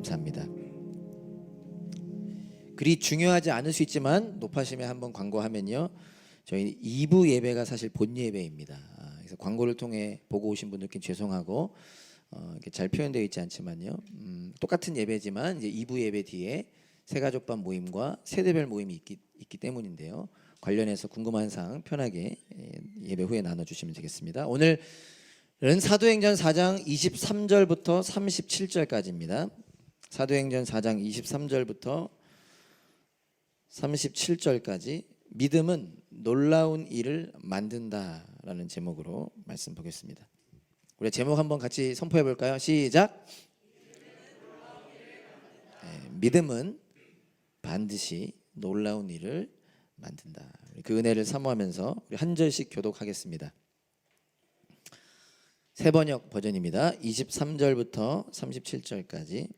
감사합니다. 그리 중요하지 않을 수 있지만 높아심에 한번 광고하면요, 저희 2부 예배가 사실 본 예배입니다. 그래서 광고를 통해 보고 오신 분들께 죄송하고 이렇게 잘 표현되어 있지 않지만요, 똑같은 예배지만 이제 2부 예배 뒤에 새가족반 모임과 세대별 모임이 있기 때문인데요. 관련해서 궁금한 사항 편하게 예배 후에 나눠주시면 되겠습니다. 오늘은 사도행전 4장 23절부터 37절까지입니다. 사도행전 4장 23절부터 37절까지 믿음은 놀라운 일을 만든다라는 제목으로 말씀 보겠습니다. 우리 제목 한번 같이 선포해 볼까요? 시작. 믿음은 반드시 놀라운 일을 만든다. 그 은혜를 사모하면서 우리 한 절씩 교독하겠습니다. 세번역 버전입니다. 23절부터 37절까지.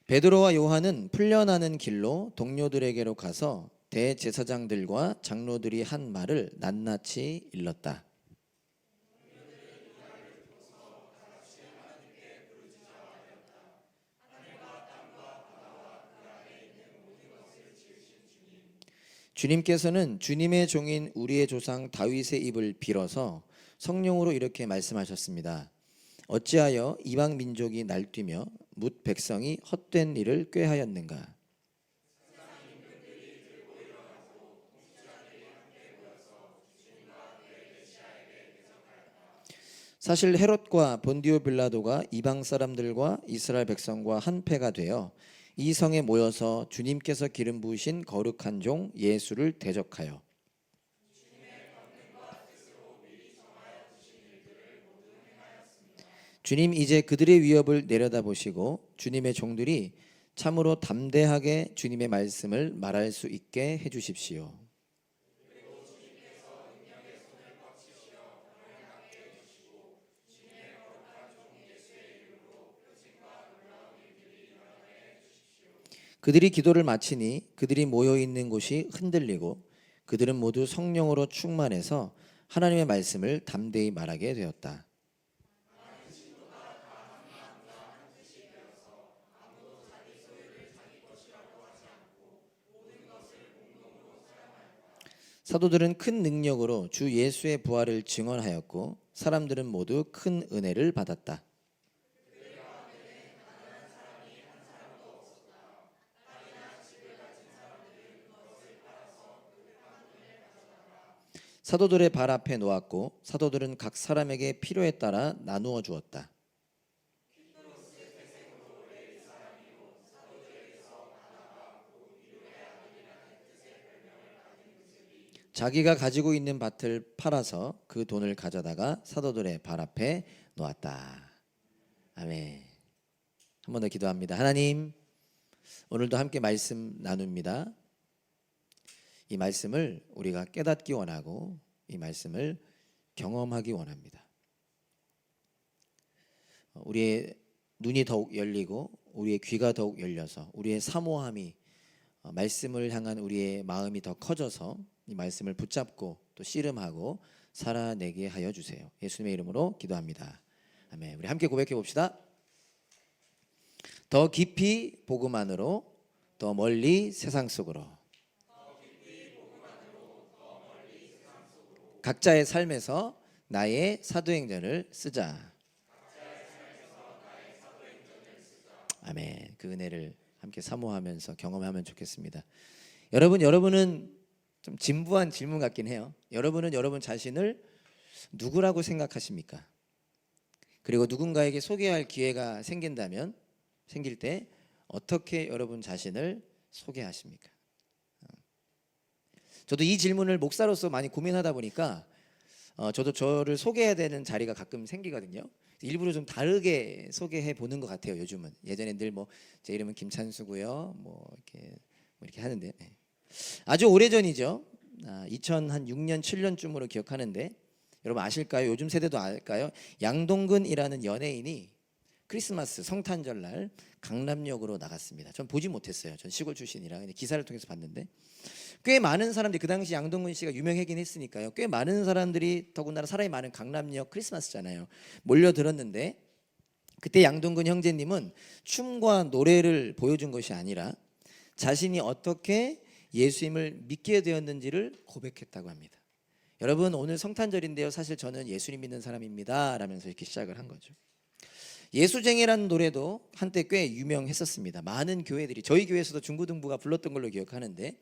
베드로와 요한은 풀려나는 길로 동료들에게로 가서 대제사장들과 장로들이 한 말을 낱낱이 일렀다. 주님께서는 주님의 종인 우리의 조상 다윗의 입을 빌어서 성령으로 이렇게 말씀하셨습니다. 어찌하여 이방 민족이 날뛰며 뭇 백성이 헛된 일을 꾀하였는가? 사실 헤롯과 본디오 빌라도가 이방 사람들과 이스라엘 백성과 한 패가 되어 이 성에 모여서 주님께서 기름 부으신 거룩한 종 예수를 대적하여 주님 이제 그들의 위협을 내려다보시고 주님의 종들이 참으로 담대하게 주님의 말씀을 말할 수 있게 해주십시오. 그들이 기도를 마치니 그들이 모여있는 곳이 흔들리고 그들은 모두 성령으로 충만해서 하나님의 말씀을 담대히 말하게 되었다. 사도들은 큰 능력으로 주 예수의 부활을 증언하였고 사람들은 모두 큰 은혜를 받았다. 사도들의 발 앞에 놓았고 사도들은 각 사람에게 필요에 따라 나누어 주었다. 자기가 가지고 있는 밭을 팔아서 그 돈을 가져다가 사도들의 발 앞에 놓았다. 아멘. 한 번 더 기도합니다. 하나님, 오늘도 함께 말씀 나눕니다. 이 말씀을 우리가 깨닫기 원하고 이 말씀을 경험하기 원합니다. 우리의 눈이 더욱 열리고 우리의 귀가 더욱 열려서 우리의 사모함이 말씀을 향한 우리의 마음이 더 커져서 이 말씀을 붙잡고 또 씨름하고 살아내게 하여 주세요. 예수님의 이름으로 기도합니다. 아멘. 우리 함께 고백해 봅시다. 더 깊이 복음 안으로, 더 멀리 세상 속으로. 각자의 삶에서 나의 사도행전을 쓰자. 아멘. 그 은혜를 함께 사모하면서 경험하면 좋겠습니다. 여러분은 좀 진부한 질문 같긴 해요. 여러분은 여러분 자신을 누구라고 생각하십니까? 그리고 누군가에게 소개할 기회가 생길 때 어떻게 여러분 자신을 소개하십니까? 저도 이 질문을 목사로서 많이 고민하다 보니까 저도 저를 소개해야 되는 자리가 가끔 생기거든요. 일부러 좀 다르게 소개해 보는 것 같아요. 요즘은. 예전엔 늘 제 이름은 김찬수고요. 이렇게 하는데 아주 오래전이죠. 2006년 7년쯤으로 기억하는데 여러분 아실까요? 요즘 세대도 알까요? 양동근이라는 연예인이 크리스마스 성탄절날 강남역으로 나갔습니다. 전 보지 못했어요. 전 시골 출신이라 기사를 통해서 봤는데 꽤 많은 사람들이, 그 당시 양동근 씨가 유명하긴 했으니까요, 꽤 많은 사람들이, 더군다나 사람이 많은 강남역 크리스마스잖아요, 몰려들었는데 그때 양동근 형제님은 춤과 노래를 보여준 것이 아니라 자신이 어떻게 예수님을 믿게 되었는지를 고백했다고 합니다. 여러분, 오늘 성탄절인데요, 사실 저는 예수님 믿는 사람입니다 라면서 이렇게 시작을 한 거죠. 예수쟁이라는 노래도 한때 꽤 유명했었습니다. 많은 교회들이, 저희 교회에서도 중고등부가 불렀던 걸로 기억하는데,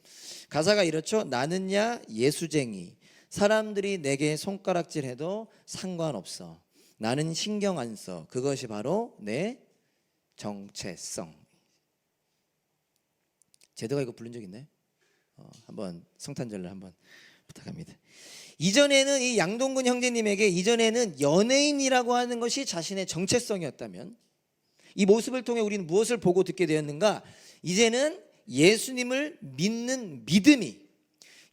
가사가 이렇죠. 나는야 예수쟁이, 사람들이 내게 손가락질해도 상관없어, 나는 신경 안 써, 그것이 바로 내 정체성. 제도가 이거 부른 적 있나요? 한번 성탄절을 한번 부탁합니다. 이전에는 이 양동근 형제님에게 이전에는 연예인이라고 하는 것이 자신의 정체성이었다면, 이 모습을 통해 우리는 무엇을 보고 듣게 되었는가? 이제는 예수님을 믿는 믿음이,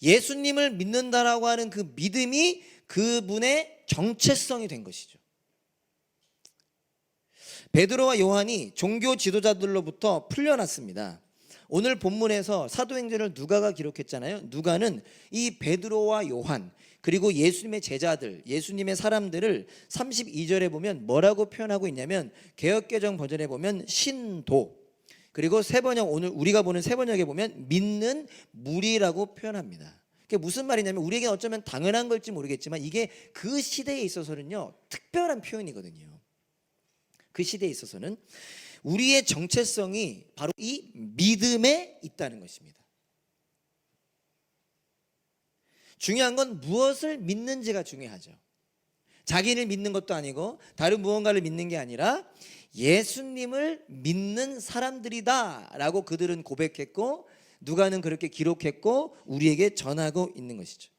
예수님을 믿는다라고 하는 그 믿음이 그분의 정체성이 된 것이죠. 베드로와 요한이 종교 지도자들로부터 풀려났습니다. 오늘 본문에서 사도행전을 누가가 기록했잖아요. 누가는 이 베드로와 요한, 그리고 예수님의 제자들, 예수님의 사람들을 32절에 보면 뭐라고 표현하고 있냐면, 개역개정 버전에 보면 신도, 그리고 세번역, 오늘 우리가 보는 세번역에 보면 믿는 무리라고 표현합니다. 그게 무슨 말이냐면, 우리에게 어쩌면 당연한 걸지 모르겠지만 이게 그 시대에 있어서는요 특별한 표현이거든요. 그 시대에 있어서는 우리의 정체성이 바로 이 믿음에 있다는 것입니다. 중요한 건 무엇을 믿는지가 중요하죠. 자기를 믿는 것도 아니고 다른 무언가를 믿는 게 아니라 예수님을 믿는 사람들이다 라고 그들은 고백했고, 누가는 그렇게 기록했고 우리에게 전하고 있는 것이죠.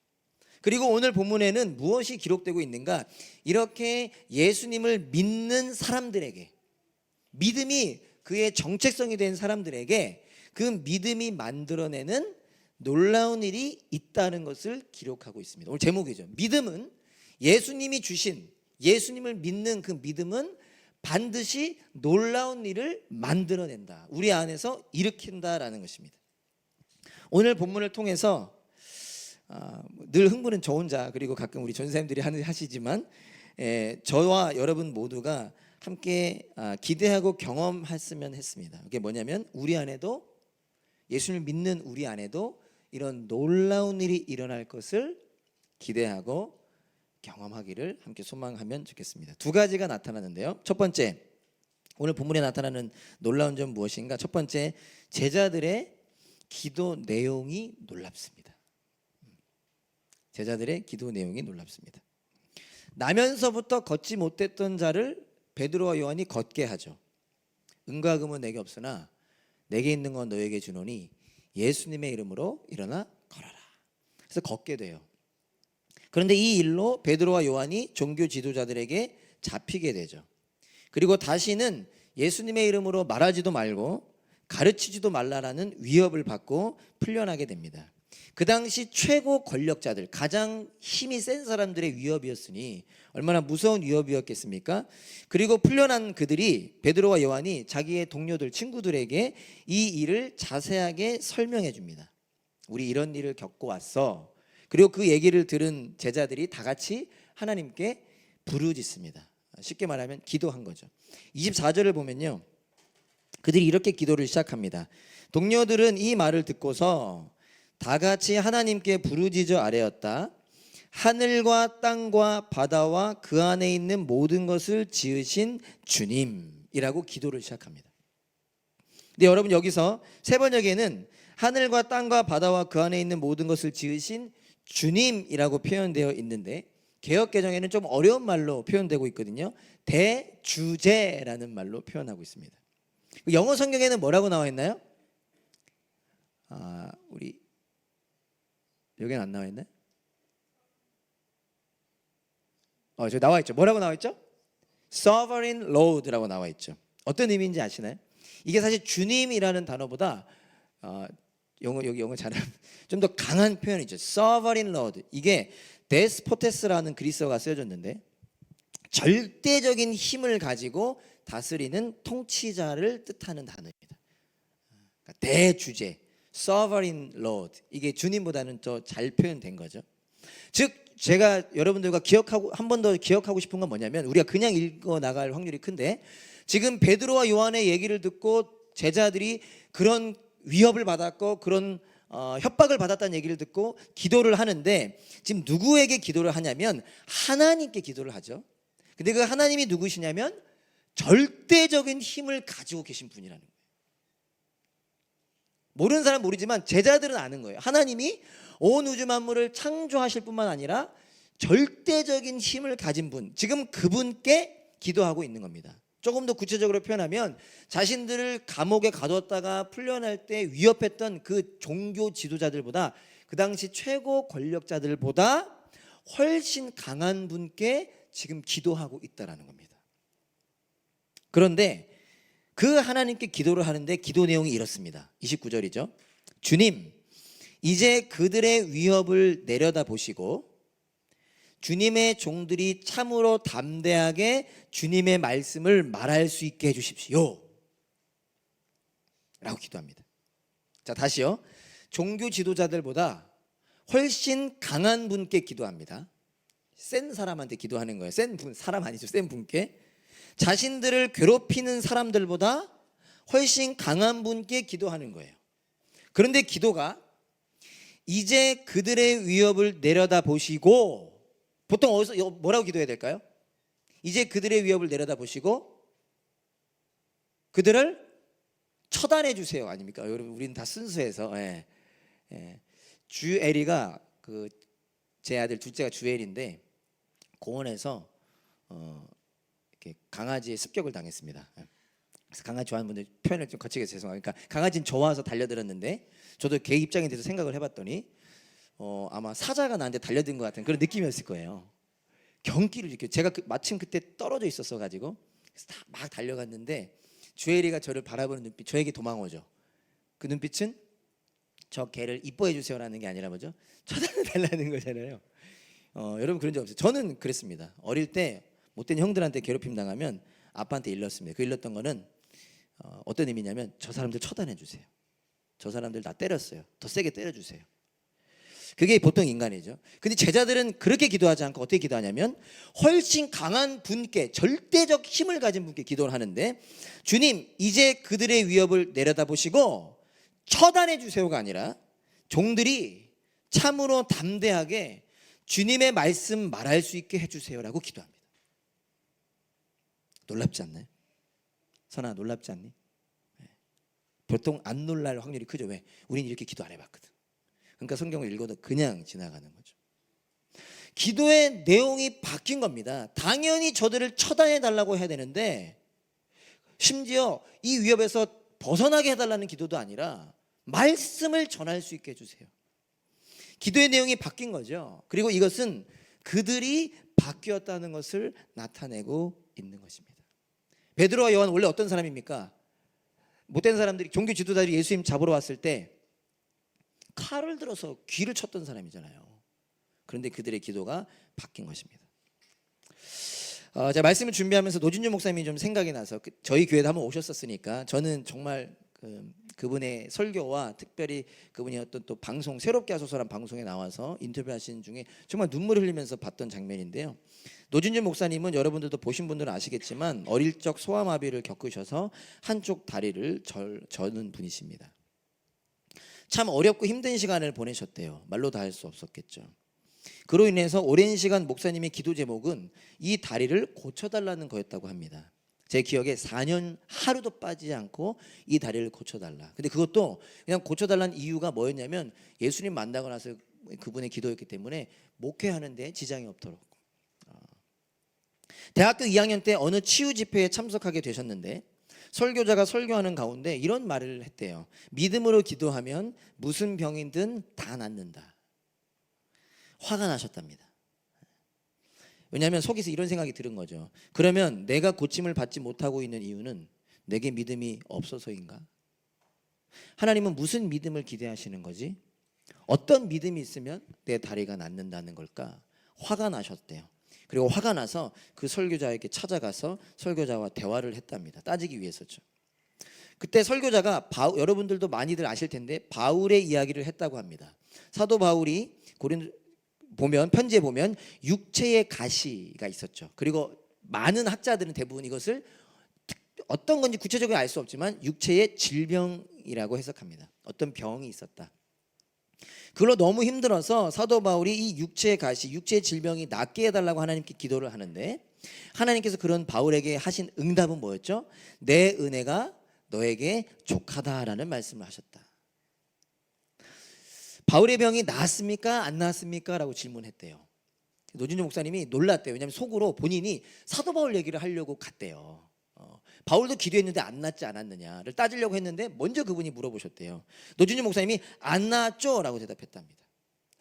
그리고 오늘 본문에는 무엇이 기록되고 있는가? 이렇게 예수님을 믿는 사람들에게, 믿음이 그의 정체성이 된 사람들에게 그 믿음이 만들어내는 놀라운 일이 있다는 것을 기록하고 있습니다. 오늘 제목이죠. 믿음은, 예수님이 주신, 예수님을 믿는 그 믿음은 반드시 놀라운 일을 만들어낸다, 우리 안에서 일으킨다라는 것입니다. 오늘 본문을 통해서 늘 흥분은 저 혼자, 그리고 가끔 우리 전사님들이 하시지만 저와 여러분 모두가 함께 기대하고 경험했으면 했습니다. 그게 뭐냐면, 우리 안에도, 예수님을 믿는 우리 안에도 이런 놀라운 일이 일어날 것을 기대하고 경험하기를 함께 소망하면 좋겠습니다. 두 가지가 나타나는데요. 첫 번째, 오늘 본문에 나타나는 놀라운 점 무엇인가? 첫 번째, 제자들의 기도 내용이 놀랍습니다. 제자들의 기도 내용이 놀랍습니다. 나면서부터 걷지 못했던 자를 베드로와 요한이 걷게 하죠. 은과 금은 내게 없으나 내게 있는 건 너에게 주노니 예수님의 이름으로 일어나 걸어라. 그래서 걷게 돼요. 그런데 이 일로 베드로와 요한이 종교 지도자들에게 잡히게 되죠. 그리고 다시는 예수님의 이름으로 말하지도 말고 가르치지도 말라라는 위협을 받고 풀려나게 됩니다. 그 당시 최고 권력자들, 가장 힘이 센 사람들의 위협이었으니 얼마나 무서운 위협이었겠습니까? 그리고 풀려난 그들이, 베드로와 요한이 자기의 동료들, 친구들에게 이 일을 자세하게 설명해 줍니다. 우리 이런 일을 겪고 왔어. 그리고 그 얘기를 들은 제자들이 다 같이 하나님께 부르짖습니다. 쉽게 말하면 기도한 거죠. 24절을 보면요, 그들이 이렇게 기도를 시작합니다. 동료들은 이 말을 듣고서 다 같이 하나님께 부르짖어 아뢰었다. 하늘과 땅과 바다와 그 안에 있는 모든 것을 지으신 주님이라고 기도를 시작합니다. 근데 여러분, 여기서 세 번역에는 하늘과 땅과 바다와 그 안에 있는 모든 것을 지으신 주님이라고 표현되어 있는데, 개역개정에는 좀 어려운 말로 표현되고 있거든요. 대주제라는 말로 표현하고 있습니다. 영어 성경에는 뭐라고 나와 있나요? 우리 여기는 안 나와 있나요? 저 나와 있죠. 뭐라고 나와 있죠? Sovereign Lord라고 나와 있죠. 어떤 의미인지 아시나요? 이게 사실 주님이라는 단어보다 여기 영어 잘하면 좀 더 강한 표현이죠. Sovereign Lord. 이게 데스포테스라는 그리스어가 쓰여졌는데, 절대적인 힘을 가지고 다스리는 통치자를 뜻하는 단어입니다. 그러니까 대주제, Sovereign Lord. 이게 주님보다는 더 잘 표현된 거죠. 즉 제가 여러분들과 기억하고 한 번 더 기억하고 싶은 건 뭐냐면, 우리가 그냥 읽어 나갈 확률이 큰데, 지금 베드로와 요한의 얘기를 듣고 제자들이 그런 위협을 받았고 그런 협박을 받았다는 얘기를 듣고 기도를 하는데, 지금 누구에게 기도를 하냐면 하나님께 기도를 하죠. 근데 그 하나님이 누구시냐면 절대적인 힘을 가지고 계신 분이라는 거예요. 모르는 사람 모르지만 제자들은 아는 거예요. 하나님이 온 우주 만물을 창조하실 뿐만 아니라 절대적인 힘을 가진 분, 지금 그분께 기도하고 있는 겁니다. 조금 더 구체적으로 표현하면 자신들을 감옥에 가뒀다가 풀려날 때 위협했던 그 종교 지도자들보다, 그 당시 최고 권력자들보다 훨씬 강한 분께 지금 기도하고 있다라는 겁니다. 그런데 그 하나님께 기도를 하는데 기도 내용이 이렇습니다. 29절이죠. 주님, 이제 그들의 위협을 내려다보시고 주님의 종들이 참으로 담대하게 주님의 말씀을 말할 수 있게 해주십시오 라고 기도합니다. 자, 다시요. 종교 지도자들보다 훨씬 강한 분께 기도합니다. 센 사람한테 기도하는 거예요. 센 분, 사람 아니죠. 센 분께. 자신들을 괴롭히는 사람들보다 훨씬 강한 분께 기도하는 거예요. 그런데 기도가 이제 그들의 위협을 내려다보시고, 보통 어디서 뭐라고 기도해야 될까요? 이제 그들의 위협을 내려다보시고 그들을 처단해 주세요 아닙니까? 여러분, 우리는 다 순수해서. 주엘이가 제 아들 둘째가 주엘인데 공원에서 이렇게 강아지의 습격을 당했습니다. 그래서 강아지 좋아하는 분들 표현을 좀 거치게 죄송합니다. 그러니까 강아지는 좋아서 달려들었는데 저도 걔 입장에 대해서 생각을 해봤더니 아마 사자가 나한테 달려든 것 같은 그런 느낌이었을 거예요. 경기를 이렇게, 제가 마침 그때 떨어져 있었어 가지고 그래서 막 달려갔는데 주엘이가 저를 바라보는 눈빛, 저에게 도망오죠. 그 눈빛은 저 개를 이뻐해 주세요라는 게 아니라 뭐죠? 쳐다내 달라는 거잖아요. 여러분 그런 적 없어요? 저는 그랬습니다. 어릴 때 못된 형들한테 괴롭힘 당하면 아빠한테 일렀습니다. 그 일렀던 거는 어떤 의미냐면 저 사람들 처단해 주세요. 저 사람들 나 때렸어요. 더 세게 때려주세요. 그게 보통 인간이죠. 근데 제자들은 그렇게 기도하지 않고 어떻게 기도하냐면 훨씬 강한 분께, 절대적 힘을 가진 분께 기도를 하는데, 주님 이제 그들의 위협을 내려다보시고 처단해 주세요가 아니라 종들이 참으로 담대하게 주님의 말씀 말할 수 있게 해주세요라고 기도합니다. 놀랍지 않나요? 선아, 놀랍지 않니? 보통 안 놀랄 확률이 크죠. 왜? 우리는 이렇게 기도 안 해봤거든. 그러니까 성경을 읽어도 그냥 지나가는 거죠. 기도의 내용이 바뀐 겁니다. 당연히 저들을 처단해 달라고 해야 되는데, 심지어 이 위협에서 벗어나게 해달라는 기도도 아니라 말씀을 전할 수 있게 해주세요. 기도의 내용이 바뀐 거죠. 그리고 이것은 그들이 바뀌었다는 것을 나타내고 있는 것입니다. 베드로와 요한은 원래 어떤 사람입니까? 못된 사람들이, 종교 지도자들이 예수님 잡으러 왔을 때 칼을 들어서 귀를 쳤던 사람이잖아요. 그런데 그들의 기도가 바뀐 것입니다. 제가 말씀을 준비하면서 노진주 목사님이 좀 생각이 나서, 저희 교회도 한번 오셨었으니까 저는 정말 그분의 설교와 특별히 그분이 어떤 또 방송, 새롭게 하소서란 방송에 나와서 인터뷰하시는 중에 정말 눈물을 흘리면서 봤던 장면인데요. 노진주 목사님은 여러분들도 보신 분들은 아시겠지만 어릴 적 소아마비를 겪으셔서 한쪽 다리를 저는 분이십니다. 참 어렵고 힘든 시간을 보내셨대요. 말로 다 할 수 없었겠죠. 그로 인해서 오랜 시간 목사님의 기도 제목은 이 다리를 고쳐달라는 거였다고 합니다. 제 기억에 4년 하루도 빠지지 않고 이 다리를 고쳐달라. 근데 그것도 그냥 고쳐달라는 이유가 뭐였냐면 예수님 만나고 나서 그분의 기도였기 때문에 목회하는데 지장이 없도록. 대학교 2학년 때 어느 치유 집회에 참석하게 되셨는데 설교자가 설교하는 가운데 이런 말을 했대요. 믿음으로 기도하면 무슨 병이든 다 낫는다. 화가 나셨답니다. 왜냐하면 속에서 이런 생각이 들은 거죠. 그러면 내가 고침을 받지 못하고 있는 이유는 내게 믿음이 없어서인가? 하나님은 무슨 믿음을 기대하시는 거지? 어떤 믿음이 있으면 내 다리가 낫는다는 걸까? 화가 나셨대요. 그리고 화가 나서 그 설교자에게 찾아가서 설교자와 대화를 했답니다. 따지기 위해서죠. 그때 설교자가 여러분들도 많이들 아실 텐데 바울의 이야기를 했다고 합니다. 사도 바울이 보면 편지에 보면 육체의 가시가 있었죠. 그리고 많은 학자들은 대부분 이것을 어떤 건지 구체적으로 알 수 없지만 육체의 질병이라고 해석합니다. 어떤 병이 있었다. 그걸로 너무 힘들어서 사도 바울이 이 육체의 가시, 육체의 질병이 낫게 해달라고 하나님께 기도를 하는데 하나님께서 그런 바울에게 하신 응답은 뭐였죠? 내 은혜가 너에게 족하다라는 말씀을 하셨다. 바울의 병이 나았습니까? 안 나았습니까? 라고 질문했대요. 노진주 목사님이 놀랐대요. 왜냐하면 속으로 본인이 사도 바울 얘기를 하려고 갔대요. 바울도 기도했는데 안 낫지 않았느냐를 따지려고 했는데 먼저 그분이 물어보셨대요. 노진주 목사님이 안 나았죠? 라고 대답했답니다.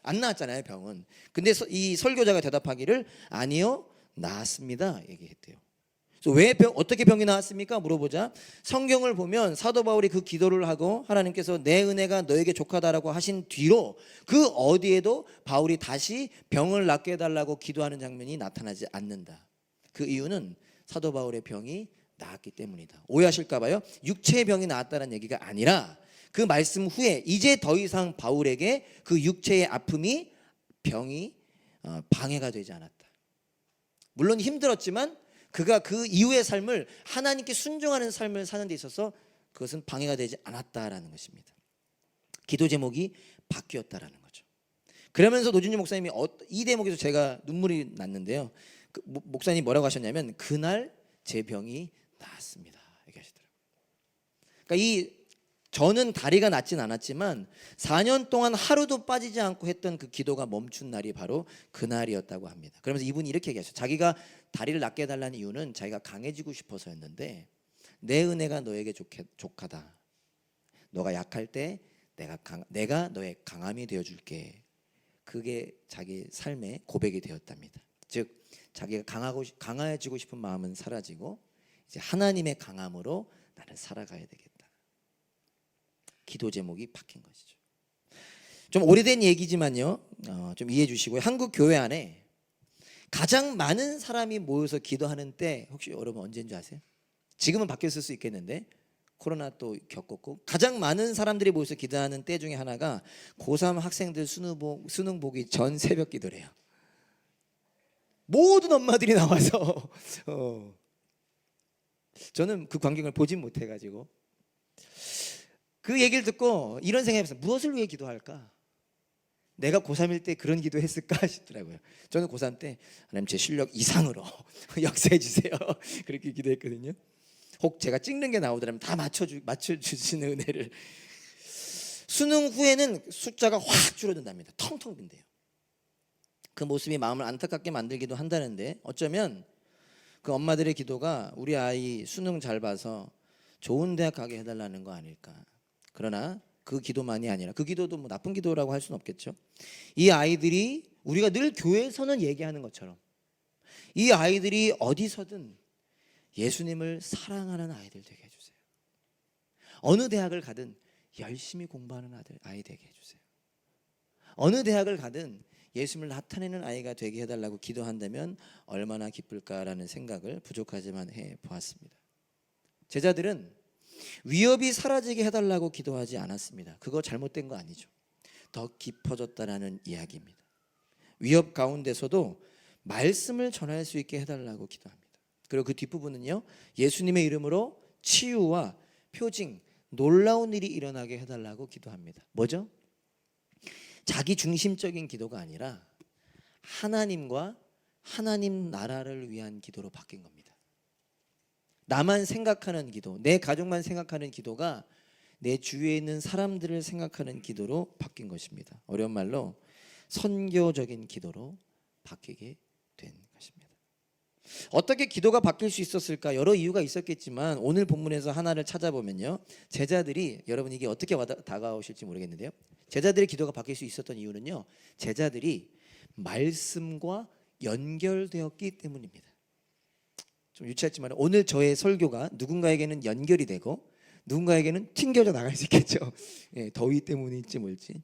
안 나았잖아요, 병은. 근데 이 설교자가 대답하기를 아니요, 나았습니다 얘기했대요. 그래서 왜 어떻게 병이 나았습니까? 물어보자 성경을 보면 사도 바울이 그 기도를 하고 하나님께서 내 은혜가 너에게 족하다라고 하신 뒤로 그 어디에도 바울이 다시 병을 낫게 해달라고 기도하는 장면이 나타나지 않는다. 그 이유는 사도 바울의 병이 나았기 때문이다. 오해하실까 봐요. 육체의 병이 나았다는 얘기가 아니라 그 말씀 후에 이제 더 이상 바울에게 그 육체의 아픔이 병이 방해가 되지 않았다. 물론 힘들었지만 그가 그 이후의 삶을 하나님께 순종하는 삶을 사는 데 있어서 그것은 방해가 되지 않았다라는 것입니다. 기도 제목이 바뀌었다라는 거죠. 그러면서 노준주 목사님이 이 대목에서 제가 눈물이 났는데요. 그 목사님이 뭐라고 하셨냐면 그날 제 병이 나았습니다 얘기하시더라고요. 그러니까 저는 다리가 낫진 않았지만 4년 동안 하루도 빠지지 않고 했던 그 기도가 멈춘 날이 바로 그날이었다고 합니다. 그러면서 이분이 이렇게 얘기하셨어요. 자기가 다리를 낫게 해달라는 이유는 자기가 강해지고 싶어서였는데 내 은혜가 너에게 족하다. 너가 약할 때 내가 너의 강함이 되어줄게. 그게 자기 삶의 고백이 되었답니다. 즉 자기가 강해지고 싶은 마음은 사라지고 이제 하나님의 강함으로 나는 살아가야 되겠다. 기도 제목이 바뀐 것이죠. 좀 오래된 얘기지만요, 좀 이해해 주시고요. 한국 교회 안에 가장 많은 사람이 모여서 기도하는 때 혹시 여러분 언제인 줄 아세요? 지금은 바뀌었을 수 있겠는데 코로나 또 겪었고 가장 많은 사람들이 모여서 기도하는 때 중에 하나가 고3 학생들 수능 보기 전 새벽 기도래요. 모든 엄마들이 나와서 저는 그 광경을 보진 못해가지고 그 얘기를 듣고 이런 생각해봤어요. 무엇을 위해 기도할까? 내가 고3일 때 그런 기도 했을까 싶더라고요. 저는 고3 때 하나님 제 실력 이상으로 역사해 주세요. 그렇게 기도했거든요. 혹 제가 찍는 게 나오더라면 다 맞춰주시는 은혜를. 수능 후에는 숫자가 확 줄어든답니다. 텅텅 빈대요. 그 모습이 마음을 안타깝게 만들기도 한다는데 어쩌면 그 엄마들의 기도가 우리 아이 수능 잘 봐서 좋은 대학 가게 해달라는 거 아닐까. 그러나 그 기도만이 아니라 그 기도도 뭐 나쁜 기도라고 할 수는 없겠죠. 이 아이들이 우리가 늘 교회에서는 얘기하는 것처럼 이 아이들이 어디서든 예수님을 사랑하는 아이들 되게 해주세요. 어느 대학을 가든 열심히 공부하는 아이 되게 해주세요. 어느 대학을 가든 예수님을 나타내는 아이가 되게 해달라고 기도한다면 얼마나 기쁠까라는 생각을 부족하지만 해보았습니다. 제자들은 위협이 사라지게 해달라고 기도하지 않았습니다. 그거 잘못된 거 아니죠. 더 깊어졌다라는 이야기입니다. 위협 가운데서도 말씀을 전할 수 있게 해달라고 기도합니다. 그리고 그 뒷부분은요, 예수님의 이름으로 치유와 표징, 놀라운 일이 일어나게 해달라고 기도합니다. 뭐죠? 자기 중심적인 기도가 아니라 하나님과 하나님 나라를 위한 기도로 바뀐 겁니다. 나만 생각하는 기도, 내 가족만 생각하는 기도가 내 주위에 있는 사람들을 생각하는 기도로 바뀐 것입니다. 어려운 말로 선교적인 기도로 바뀌게 된 것입니다. 어떻게 기도가 바뀔 수 있었을까? 여러 이유가 있었겠지만 오늘 본문에서 하나를 찾아보면요, 제자들이, 여러분 이게 어떻게 다가오실지 모르겠는데요, 제자들의 기도가 바뀔 수 있었던 이유는요, 제자들이 말씀과 연결되었기 때문입니다. 좀 유치했지만 오늘 저의 설교가 누군가에게는 연결이 되고 누군가에게는 튕겨져 나갈 수 있겠죠. 예, 더위 때문일지 뭘지.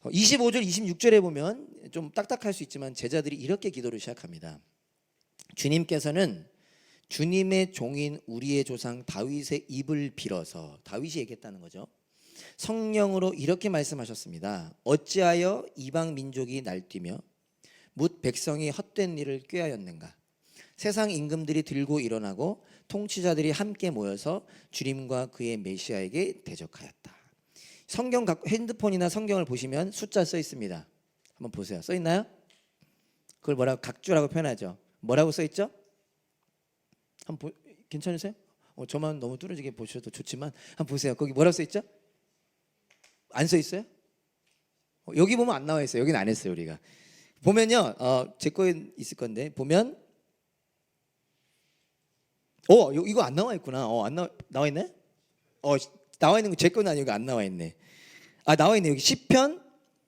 25절 26절에 보면 좀 딱딱할 수 있지만 제자들이 이렇게 기도를 시작합니다. 주님께서는 주님의 종인 우리의 조상 다윗의 입을 빌어서, 다윗이 얘기했다는 거죠. 성령으로 이렇게 말씀하셨습니다. 어찌하여 이방 민족이 날뛰며 뭇 백성이 헛된 일을 꾀하였는가. 세상 임금들이 들고 일어나고 통치자들이 함께 모여서 주님과 그의 메시아에게 대적하였다. 성경 핸드폰이나 성경을 보시면 숫자 써 있습니다. 한번 보세요. 써 있나요? 그걸 뭐라고 각주라고 표현하죠. 뭐라고 써 있죠? 괜찮으세요? 저만 너무 뚫어지게 보셔도 좋지만 한번 보세요. 거기 뭐라고 써 있죠? 안 써 있어요? 여기 보면 안 나와 있어요. 여기는 안 했어요. 우리가 보면요, 제 거에 있을 건데 보면 이거 안 나와 있구나. 안 나와 있네? 나와 있는 거 제 거는 아니고 안 나와 있네. 나와 있네. 여기 시편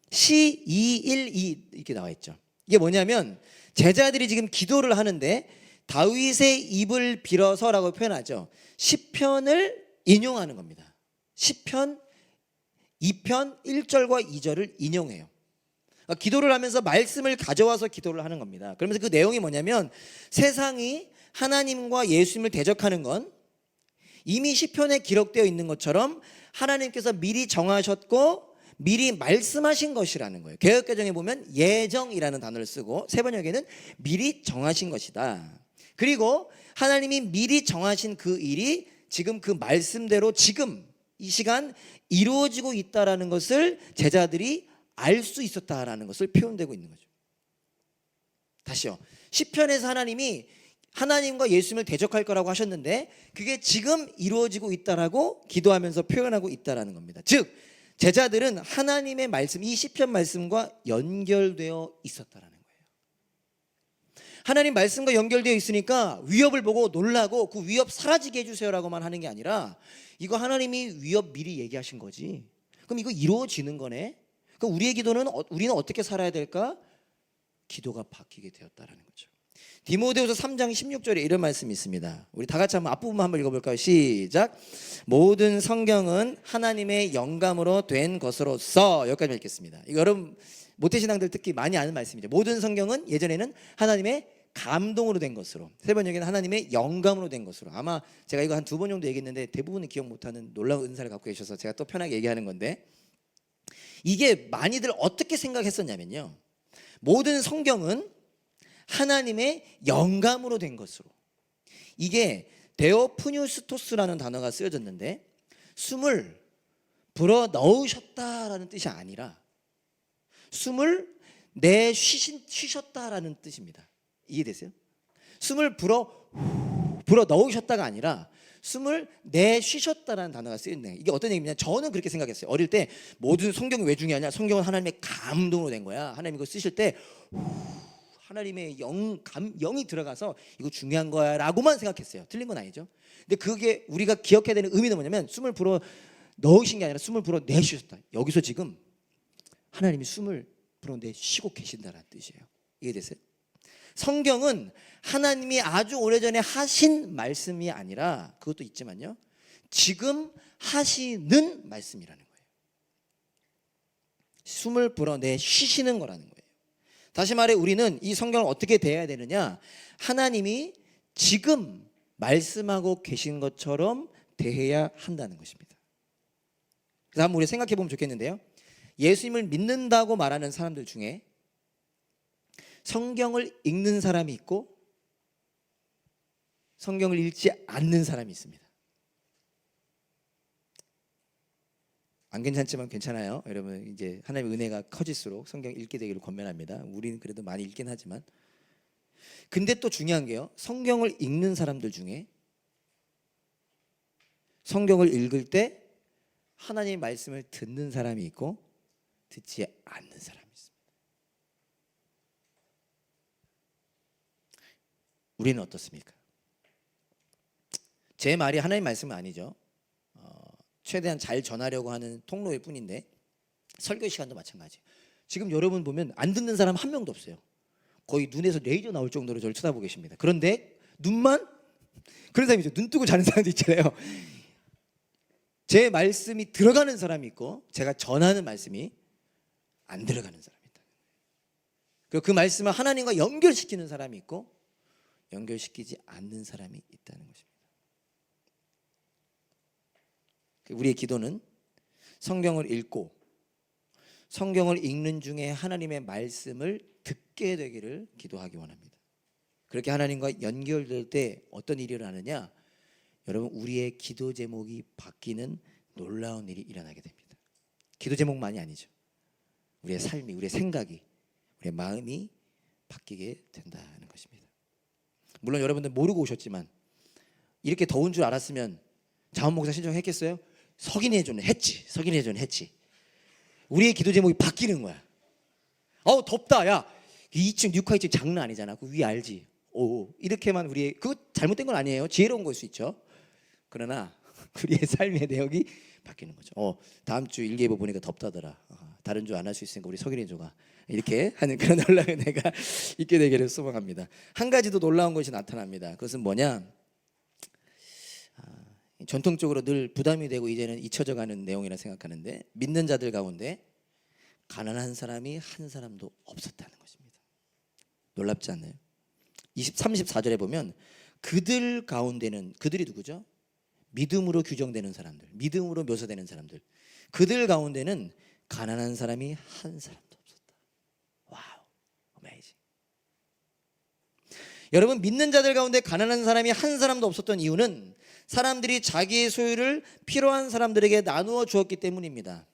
C212 이렇게 나와 있죠. 이게 뭐냐면 제자들이 지금 기도를 하는데 다윗의 입을 빌어서라고 표현하죠. 시편을 인용하는 겁니다. 시편 2편 1절과 2절을 인용해요. 기도를 하면서 말씀을 가져와서 기도를 하는 겁니다. 그러면서 그 내용이 뭐냐면 세상이 하나님과 예수님을 대적하는 건 이미 시편에 기록되어 있는 것처럼 하나님께서 미리 정하셨고 미리 말씀하신 것이라는 거예요. 개역개정에 보면 예정이라는 단어를 쓰고 세번역에는 미리 정하신 것이다. 그리고 하나님이 미리 정하신 그 일이 지금 그 말씀대로 지금 이 시간 이루어지고 있다라는 것을 제자들이 알 수 있었다라는 것을 표현되고 있는 거죠. 다시요. 시편에서 하나님이 하나님과 예수님을 대적할 거라고 하셨는데 그게 지금 이루어지고 있다라고 기도하면서 표현하고 있다라는 겁니다. 즉 제자들은 하나님의 말씀, 이 시편 말씀과 연결되어 있었다라는 거예요. 하나님 말씀과 연결되어 있으니까 위협을 보고 놀라고 그 위협 사라지게 해주세요라고만 하는 게 아니라 이거 하나님이 위협 미리 얘기하신 거지. 그럼 이거 이루어지는 거네. 그럼 우리의 기도는 우리는 어떻게 살아야 될까? 기도가 바뀌게 되었다라는 거죠. 디모데후서 3장 16절에 이런 말씀이 있습니다. 우리 다 같이 한번 앞부분만 한번 읽어볼까요? 시작. 모든 성경은 하나님의 영감으로 된 것으로서 여기까지 읽겠습니다. 이거 여러분 모태신앙들 특히 많이 아는 말씀이죠. 모든 성경은 예전에는 하나님의 감동으로 된 것으로, 세번역에는 하나님의 영감으로 된 것으로. 아마 제가 이거 한 2번 정도 얘기했는데 대부분은 기억 못하는 놀라운 은사를 갖고 계셔서 제가 또 편하게 얘기하는 건데 이게 많이들 어떻게 생각했었냐면요, 모든 성경은 하나님의 영감으로 된 것으로. 이게 데오프뉴스토스라는 단어가 쓰여졌는데 숨을 불어 넣으셨다라는 뜻이 아니라 숨을 내쉬셨다라는 뜻입니다. 이해되세요? 숨을 불어 넣으셨다가 아니라 숨을 내쉬셨다라는 단어가 쓰여있는. 이게 어떤 얘기냐? 저는 그렇게 생각했어요. 어릴 때 모든 성경이 왜 중요하냐? 성경은 하나님의 감동으로 된 거야. 하나님 이거 쓰실 때 하나님의 영이 들어가서 이거 중요한 거야 라고만 생각했어요. 틀린 건 아니죠. 근데 그게 우리가 기억해야 되는 의미는 뭐냐면 숨을 불어 넣으신 게 아니라 숨을 불어 내쉬셨다. 여기서 지금 하나님이 숨을 불어 내쉬고 계신다는 뜻이에요. 이해됐어요? 성경은 하나님이 아주 오래전에 하신 말씀이 아니라 그것도 있지만요, 지금 하시는 말씀이라는 거예요. 숨을 불어 내쉬시는 거라는 거예요. 다시 말해 우리는 이 성경을 어떻게 대해야 되느냐? 하나님이 지금 말씀하고 계신 것처럼 대해야 한다는 것입니다. 그래서 한번 우리 생각해 보면 좋겠는데요, 예수님을 믿는다고 말하는 사람들 중에 성경을 읽는 사람이 있고 성경을 읽지 않는 사람이 있습니다. 안 괜찮지만 괜찮아요. 여러분 이제 하나님의 은혜가 커질수록 성경 읽게 되기를 권면합니다. 우리는 그래도 많이 읽긴 하지만. 근데 또 중요한 게요, 성경을 읽는 사람들 중에 성경을 읽을 때 하나님의 말씀을 듣는 사람이 있고 듣지 않는 사람이 있습니다. 우리는 어떻습니까? 제 말이 하나님 말씀은 아니죠. 최대한 잘 전하려고 하는 통로일 뿐인데 설교 시간도 마찬가지. 지금 여러분 보면 안 듣는 사람 한 명도 없어요. 거의 눈에서 레이저 나올 정도로 저를 쳐다보고 계십니다. 그런데 눈만, 그런 사람이 있죠. 눈 뜨고 자는 사람도 있잖아요. 제 말씀이 들어가는 사람이 있고 제가 전하는 말씀이 안 들어가는 사람이 있다. 그리고 그 말씀을 하나님과 연결시키는 사람이 있고 연결시키지 않는 사람이 있다는 것입니다. 우리의 기도는 성경을 읽고 성경을 읽는 중에 하나님의 말씀을 듣게 되기를 기도하기 원합니다. 그렇게 하나님과 연결될 때 어떤 일이 일어나느냐? 여러분, 우리의 기도 제목이 바뀌는 놀라운 일이 일어나게 됩니다. 기도 제목만이 아니죠. 우리의 삶이, 우리의 생각이, 우리의 마음이 바뀌게 된다는 것입니다. 물론 여러분들 모르고 오셨지만 이렇게 더운 줄 알았으면 자원목사 신청했겠어요? 석인해주는 했지. 석인해주는 했지. 우리의 기도 제목이 바뀌는 거야. 덥다. 야, 2층 6화 2층 장난 아니잖아. 그 위 알지? 오, 이렇게만 우리의, 그거 잘못된 건 아니에요. 지혜로운 걸 수 있죠. 그러나 우리의 삶의 내역이 바뀌는 거죠. 다음 주 일기예보 보니까 덥다더라. 다른 주 안 할 수 있으니까 우리 석인해줘가. 이렇게 하는 그런 놀라운 은혜가 있게 되기를 소망합니다. 한 가지 더 놀라운 것이 나타납니다. 그것은 뭐냐? 전통적으로 늘 부담이 되고 이제는 잊혀져가는 내용이라 생각하는데, 믿는 자들 가운데 가난한 사람이 한 사람도 없었다는 것입니다. 놀랍지 않나요? 34절에 보면 그들 가운데는, 그들이 누구죠? 믿음으로 규정되는 사람들, 믿음으로 묘사되는 사람들, 그들 가운데는 가난한 사람이 한 사람도 없었다. 와우, 어메이징. 여러분, 믿는 자들 가운데 가난한 사람이 한 사람도 없었던 이유는 사람들이 자기의 소유를 필요한 사람들에게 나누어 주었기 때문입니다.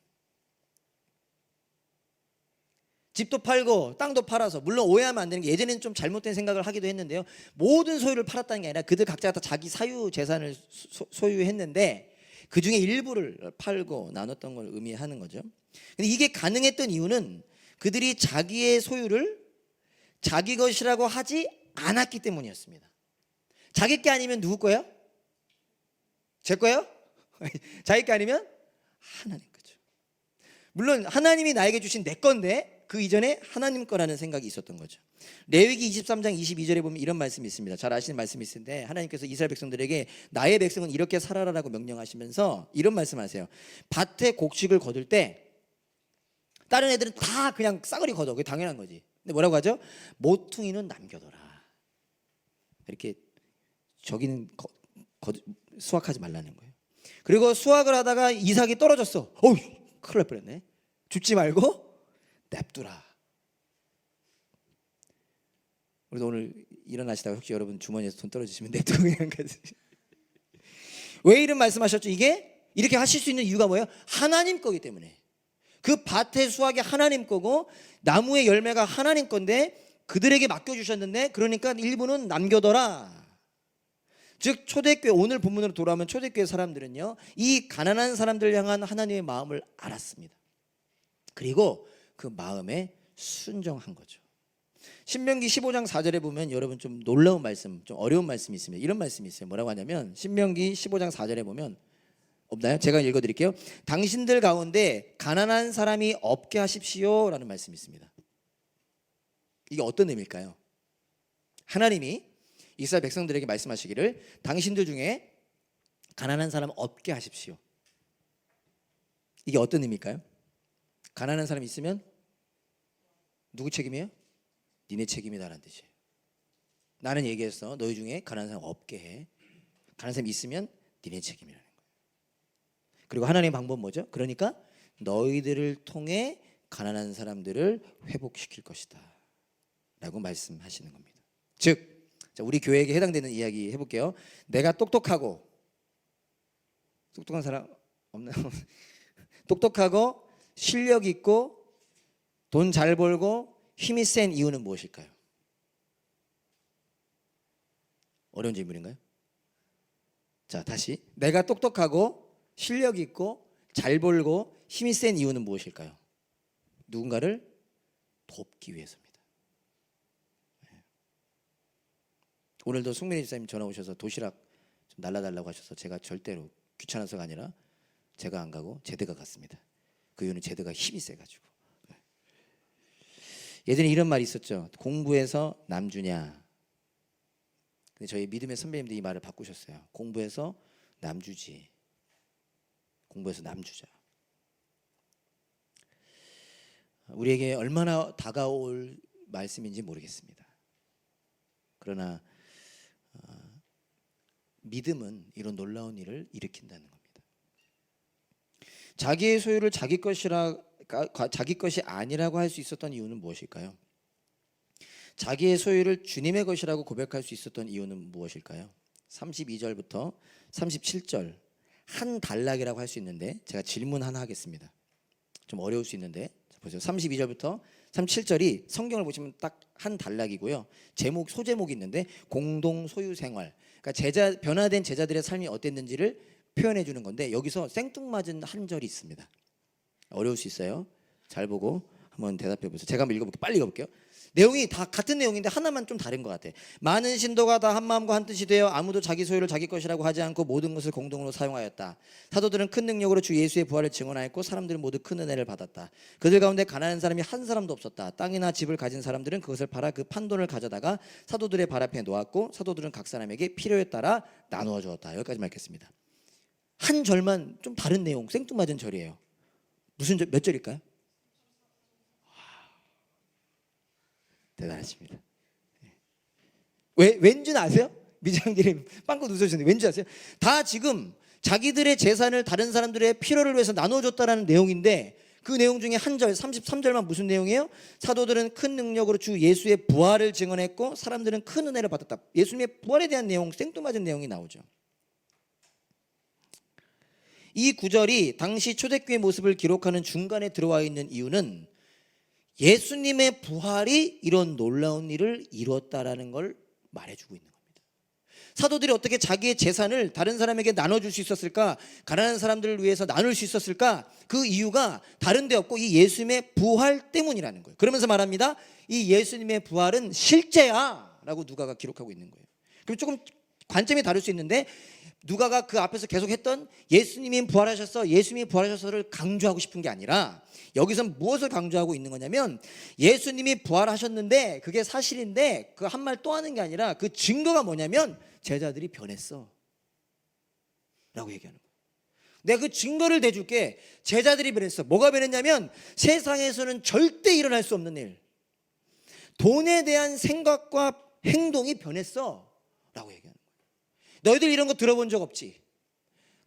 집도 팔고 땅도 팔아서, 물론 오해하면 안 되는 게 예전에는 좀 잘못된 생각을 하기도 했는데요, 모든 소유를 팔았다는 게 아니라 그들 각자가 다 자기 사유 재산을 소유했는데 그 중에 일부를 팔고 나눴던 걸 의미하는 거죠. 근데 이게 가능했던 이유는 그들이 자기의 소유를 자기 것이라고 하지 않았기 때문이었습니다. 자기 게 아니면 누구 거예요? 제 거예요? 자기 게 아니면 하나님 거죠. 물론 하나님이 나에게 주신 내 건데 그 이전에 하나님 거라는 생각이 있었던 거죠. 레위기 23장 22절에 보면 이런 말씀이 있습니다. 잘 아시는 말씀이 있는데, 하나님께서 이스라엘 백성들에게 나의 백성은 이렇게 살아라라고 명령하시면서 이런 말씀하세요. 밭에 곡식을 거둘 때 다른 애들은 다 그냥 싸그리 거둬. 그게 당연한 거지. 근데 뭐라고 하죠? 모퉁이는 남겨둬라. 이렇게 저기는 수확하지 말라는 거예요. 그리고 수확을 하다가 이삭이 떨어졌어. 어우, 큰일 날 뻔했네. 줍지 말고 냅두라. 그래서 오늘 일어나시다가 혹시 여러분 주머니에서 돈 떨어지시면 냅두고 그냥 가세요. 왜 이런 말씀하셨죠? 이게 이렇게 하실 수 있는 이유가 뭐예요? 하나님 거기 때문에. 그 밭의 수확이 하나님 거고 나무의 열매가 하나님 건데 그들에게 맡겨주셨는데, 그러니까 일부는 남겨둬라. 즉 초대교회, 오늘 본문으로 돌아오면 초대교회 사람들은요, 이 가난한 사람들 향한 하나님의 마음을 알았습니다. 그리고 그 마음에 순종한 거죠. 신명기 15장 4절에 보면 여러분 좀 놀라운 말씀, 좀 어려운 말씀이 있습니다. 이런 말씀이 있어요. 뭐라고 하냐면 신명기 15장 4절에 보면, 없나요? 제가 읽어드릴게요. 당신들 가운데 가난한 사람이 없게 하십시오 라는 말씀이 있습니다. 이게 어떤 의미일까요? 하나님이 이스라엘 백성들에게 말씀하시기를 당신들 중에 가난한 사람 없게 하십시오. 이게 어떤 의미일까요? 가난한 사람이 있으면 누구 책임이에요? 니네 책임이다라는 뜻이에요. 나는 얘기했어. 너희 중에 가난한 사람 없게 해. 가난한 사람이 있으면 니네 책임이라는 거예요. 그리고 하나님의 방법은 뭐죠? 그러니까 너희들을 통해 가난한 사람들을 회복시킬 것이다 라고 말씀하시는 겁니다. 즉 우리 교회에게 해당되는 이야기 해볼게요. 내가 똑똑한 사람 없나요? 똑똑하고 실력 있고 돈 잘 벌고 힘이 센 이유는 무엇일까요? 어려운 질문인가요? 자, 다시. 내가 똑똑하고 실력 있고 잘 벌고 힘이 센 이유는 무엇일까요? 누군가를 돕기 위해서입니다. 오늘도 송민희 집사님 전화 오셔서 도시락 좀 날라달라고 하셔서 제가 절대로 귀찮아서가 아니라 제가 안 가고 제드가 갔습니다. 그 이유는 제드가 힘이 세가지고. 예전에 이런 말이 있었죠. 공부해서 남 주냐. 근데 저희 믿음의 선배님들이 이 말을 바꾸셨어요. 공부해서 남 주지. 공부해서 남 주자. 우리에게 얼마나 다가올 말씀인지 모르겠습니다. 그러나 믿음은 이런 놀라운 일을 일으킨다는 겁니다. 자기의 소유를 자기 것이 아니라고 할 수 있었던 이유는 무엇일까요? 자기의 소유를 주님의 것이라고 고백할 수 있었던 이유는 무엇일까요? 32절부터 37절 한 단락이라고 할 수 있는데 제가 질문 하나 하겠습니다. 좀 어려울 수 있는데 보세요. 32절부터 37절이 성경을 보시면 딱 한 단락이고요. 제목 소제목이 있는데 공동 소유 생활. 그러니까 변화된 제자들의 삶이 어땠는지를 표현해 주는 건데 여기서 생뚱맞은 한 절이 있습니다. 어려울 수 있어요. 잘 보고 한번 대답해 보세요. 제가 한번 읽어볼게요. 빨리 읽어볼게요. 내용이 다 같은 내용인데 하나만 좀 다른 것 같아. 많은 신도가 다 한 마음과 한 뜻이 되어 아무도 자기 소유를 자기 것이라고 하지 않고 모든 것을 공동으로 사용하였다. 사도들은 큰 능력으로 주 예수의 부활을 증언하였고 사람들은 모두 큰 은혜를 받았다. 그들 가운데 가난한 사람이 한 사람도 없었다. 땅이나 집을 가진 사람들은 그것을 팔아 그 판돈을 가져다가 사도들의 발 앞에 놓았고 사도들은 각 사람에게 필요에 따라 나누어 주었다. 여기까지만 읽겠습니다. 한 절만 좀 다른 내용, 생뚱맞은 절이에요. 무슨 절, 몇 절일까요? 대단하십니다. 왠지 아세요? 미장님이 빵꾸 웃으셨는데 왠지 아세요? 다 지금 자기들의 재산을 다른 사람들의 필요를 위해서 나눠줬다라는 내용인데 그 내용 중에 한 절, 33절만 무슨 내용이에요? 사도들은 큰 능력으로 주 예수의 부활을 증언했고 사람들은 큰 은혜를 받았다. 예수님의 부활에 대한 내용, 생뚱맞은 내용이 나오죠. 이 구절이 당시 초대교회 모습을 기록하는 중간에 들어와 있는 이유는 예수님의 부활이 이런 놀라운 일을 이루었다라는 걸 말해주고 있는 겁니다. 사도들이 어떻게 자기의 재산을 다른 사람에게 나눠줄 수 있었을까? 가난한 사람들을 위해서 나눌 수 있었을까? 그 이유가 다른 데 없고 이 예수님의 부활 때문이라는 거예요. 그러면서 말합니다. 이 예수님의 부활은 실제야 라고 누가가 기록하고 있는 거예요. 그럼 조금 관점이 다를 수 있는데 누가가 그 앞에서 계속 했던 예수님이 부활하셨어, 예수님이 부활하셨어를 강조하고 싶은 게 아니라 여기서 무엇을 강조하고 있는 거냐면 예수님이 부활하셨는데 그게 사실인데 그 한 말 또 하는 게 아니라 그 증거가 뭐냐면 제자들이 변했어 라고 얘기하는 거예요. 내가 그 증거를 대줄게. 제자들이 변했어. 뭐가 변했냐면 세상에서는 절대 일어날 수 없는 일, 돈에 대한 생각과 행동이 변했어 라고 얘기하는 거예요. 너희들 이런 거 들어본 적 없지?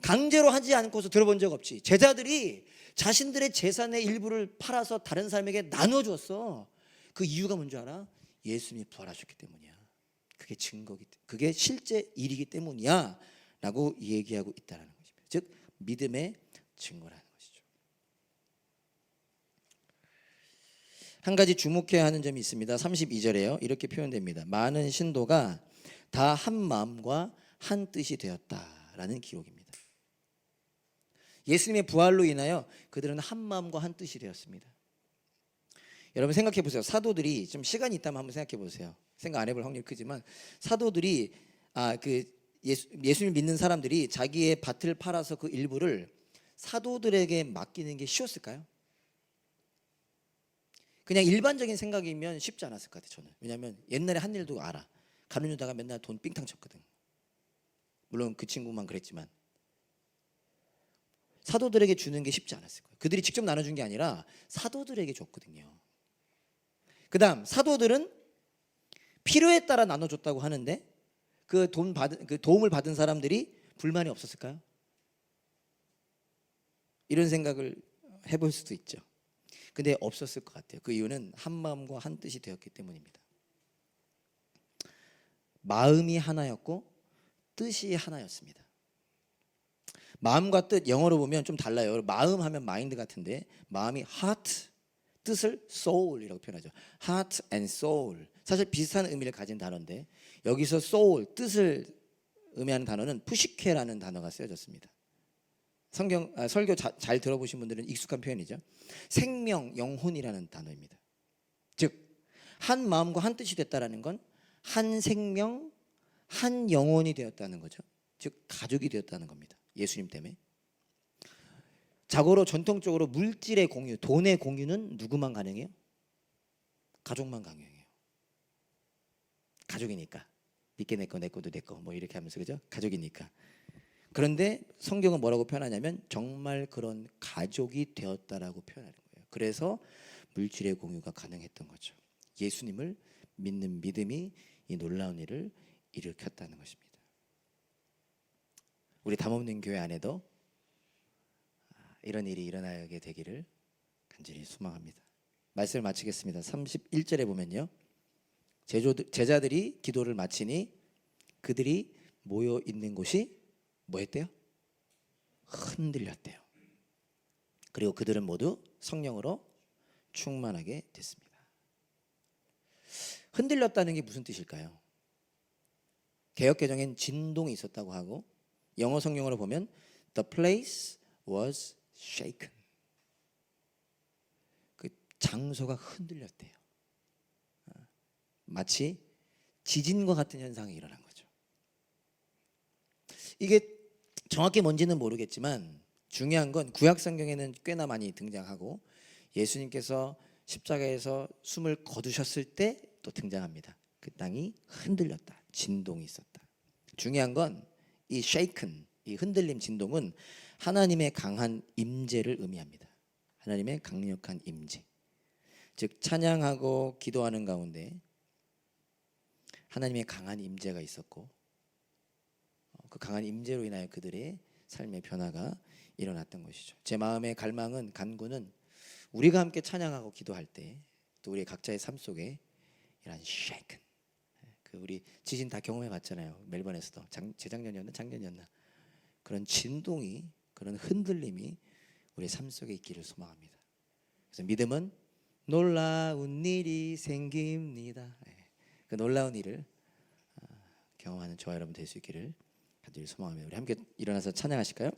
강제로 하지 않고서 들어본 적 없지? 제자들이 자신들의 재산의 일부를 팔아서 다른 사람에게 나눠 줬어. 그 이유가 뭔지 알아? 예수님이 부활하셨기 때문이야. 그게 증거기, 그게 실제 일이기 때문이야 라고 얘기하고 있다는 것입니다. 즉 믿음의 증거라는 것이죠. 한 가지 주목해야 하는 점이 있습니다. 32절에요. 이렇게 표현됩니다. 많은 신도가 다 한 마음과 한 뜻이 되었다라는 기록입니다. 예수님의 부활로 인하여 그들은 한 마음과 한 뜻이 되었습니다. 여러분 생각해 보세요. 사도들이 좀 시간이 있다면 한번 생각해 보세요. 생각 안 해볼 확률이 크지만 사도들이 예수님 믿는 사람들이 자기의 밭을 팔아서 그 일부를 사도들에게 맡기는 게 쉬웠을까요? 그냥 일반적인 생각이면 쉽지 않았을 것 같아요. 저는. 왜냐하면 옛날에 한 일도 알아. 가룟 유다가 맨날 돈 삥탕 쳤거든. 물론 그 친구만 그랬지만 사도들에게 주는 게 쉽지 않았을 거예요. 그들이 직접 나눠준 게 아니라 사도들에게 줬거든요. 그 다음 사도들은 필요에 따라 나눠줬다고 하는데 그 도움을 받은 사람들이 불만이 없었을까요? 이런 생각을 해볼 수도 있죠. 근데 없었을 것 같아요. 그 이유는 한 마음과 한 뜻이 되었기 때문입니다. 마음이 하나였고 뜻이 하나였습니다. 마음과 뜻 영어로 보면 좀 달라요. 마음 하면 마인드 같은데 마음이 heart, 뜻을 soul이라고 표현하죠. heart and soul. 사실 비슷한 의미를 가진 단어인데 여기서 soul, 뜻을 의미하는 단어는 푸시케라는 단어가 쓰여졌습니다. 설교 잘 들어보신 분들은 익숙한 표현이죠. 생명, 영혼이라는 단어입니다. 즉 한 마음과 한 뜻이 됐다라는 건 한 생명, 한 영혼이 되었다는 거죠. 즉 가족이 되었다는 겁니다. 예수님 때문에. 자고로 전통적으로 물질의 공유, 돈의 공유는 누구만 가능해요? 가족만 가능해요. 가족이니까. 니께 내 거, 내 것도 내 거, 뭐 이렇게 하면서 그죠? 가족이니까. 그런데 성경은 뭐라고 표현하냐면 정말 그런 가족이 되었다라고 표현하는 거예요. 그래서 물질의 공유가 가능했던 거죠. 예수님을 믿는 믿음이 이 놀라운 일을 일으켰다는 것입니다. 우리 담없는 교회 안에도 이런 일이 일어나게 되기를 간절히 소망합니다. 말씀을 마치겠습니다. 31절에 보면요. 제자들이 기도를 마치니 그들이 모여 있는 곳이 뭐 했대요? 흔들렸대요. 그리고 그들은 모두 성령으로 충만하게 됐습니다. 흔들렸다는 게 무슨 뜻일까요? 개역개정엔 진동이 있었다고 하고 영어 성경으로 보면 The place was shaken. 그 장소가 흔들렸대요. 마치 지진과 같은 현상이 일어난 거죠. 이게 정확히 뭔지는 모르겠지만 중요한 건 구약 성경에는 꽤나 많이 등장하고 예수님께서 십자가에서 숨을 거두셨을 때 또 등장합니다. 그 땅이 흔들렸다. 진동이 있었다. 중요한 건 이 shaken, 이 흔들림 진동은 하나님의 강한 임재를 의미합니다. 하나님의 강력한 임재. 즉 찬양하고 기도하는 가운데 하나님의 강한 임재가 있었고 그 강한 임재로 인하여 그들의 삶의 변화가 일어났던 것이죠. 제 마음의 갈망은 간구는 우리가 함께 찬양하고 기도할 때 또 우리 각자의 삶 속에 이런 shaken, 그 우리 지진 다 경험해 봤잖아요. 멜번에서도 재작년이었나 작년이었나 그런 진동이 그런 흔들림이 우리 삶 속에 있기를 소망합니다. 그래서 믿음은 놀라운 일이 생깁니다. 그 놀라운 일을 경험하는 저와 여러분 될 수 있기를 간절히 소망합니다. 우리 함께 일어나서 찬양하실까요?